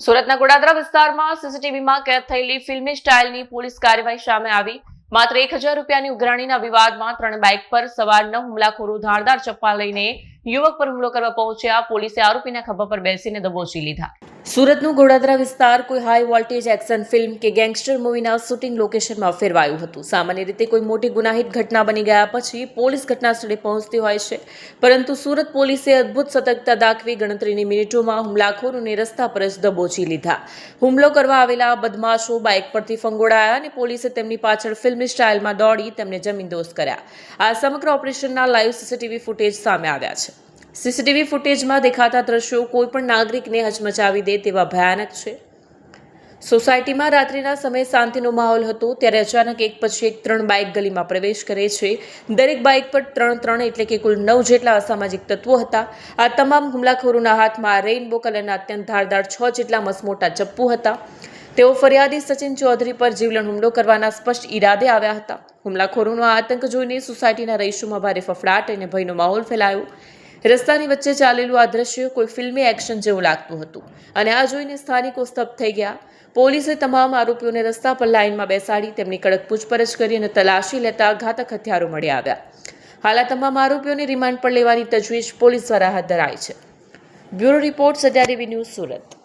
સુરતના ગોડાદરા વિસ્તારમાં સીસીટીવીમાં કેદ થયેલી ફિલ્મી સ્ટાઇલની પોલીસ કાર્યવાહી સામે આવી। માત્ર 1000 રૂપિયાની ઉઘરાણીના વિવાદમાં 3 બાઇક પર સવાર 9 હુમલાખોરો ધારદાર ચપ્પા લઈને યુવક પર હુમલો કરવા પહોંચ્યા। પોલીસે આરોપીના ખભા પર બેસીને દબોચી લીધા। સુરતનું ગોડાદરા વિસ્તાર કોઈ હાઈ વોલ્ટેજ એક્શન ફિલ્મ કે ગેંગસ્ટર મૂવીના શૂટિંગ લોકેશનમાં ફેરવાયું હતું। સામાન્ય રીતે કોઈ મોટી ગુનાહિત ઘટના બની ગયા પછી પોલીસ ઘટનાસ્થળે પહોંચતી હોય છે, પરંતુ સુરત પોલીસે અદ્ભુત સતર્કતા દાખવી ગણતરીની મિનિટોમાં હુમલાખોરોને રસ્તા પર જ દબોચી લીધા। હુમલો કરવા આવેલા બદમાશો બાઇક પરથી ફંગોળાયા અને પોલીસે તેમની પાછળ ફિલ્મી સ્ટાઇલમાં દોડી તેમને જમીનદોસ્ત કર્યા। આ સમગ્ર ઓપરેશનના લાઈવ સીસીટીવી ફૂટેજ સામે આવ્યા છે। સીસીટીવી ફૂટેજમાં દેખાતા દ્રશ્યો કોઈ પણ નાગરિકને હચમચાવી દે તેવા ભયાનક છે। સોસાયટીમાં રાત્રિના સમયે શાંતિનો માહોલ હતો, ત્યારે અચાનક એક પછી એક 3 બાઇક ગલીમાં પ્રવેશ કરે છે। દરેક બાઇક પર 3 એટલે કે કુલ 9 જેટલા અસામાજિક તત્વો હતા। આ તમામ હુમલાખોરોના હાથમાં રેઇનબો કલરના અત્યંત ધારદાર 6 જેટલા મસમોટા ચપ્પુ હતા। તેઓ ફરિયાદી સચિન ચૌધરી પર જીવલેણ હુમલો કરવાના સ્પષ્ટ ઈરાદે આવ્યા હતા। હુમલાખોરોનો આ આતંક જોઈને સોસાયટીના રહીશોમાં ભારે ફફડાટ અને ભયનો માહોલ ફેલાયો। રસ્તાની વચ્ચે ચાલેલું આ દ્રશ્ય કોઈ ફિલ્મી એક્શન જેવું લાગતું હતું અને આ જોઈને સ્થાનિકો સ્તબ્ધ થઈ ગયા। પોલીસે તમામ આરોપીઓને રસ્તા પર લાઇનમાં બેસાડી તેમની કડક પૂછપરછ કરી અને તલાશી લેતા ઘાતક હથિયારો મળી આવ્યા। હાલ આ તમામ આરોપીઓને રિમાન્ડ પર લેવાની તજવીજ પોલીસ દ્વારા હાથ ધરાઈ છે। Bureau report Satya TV news Surat.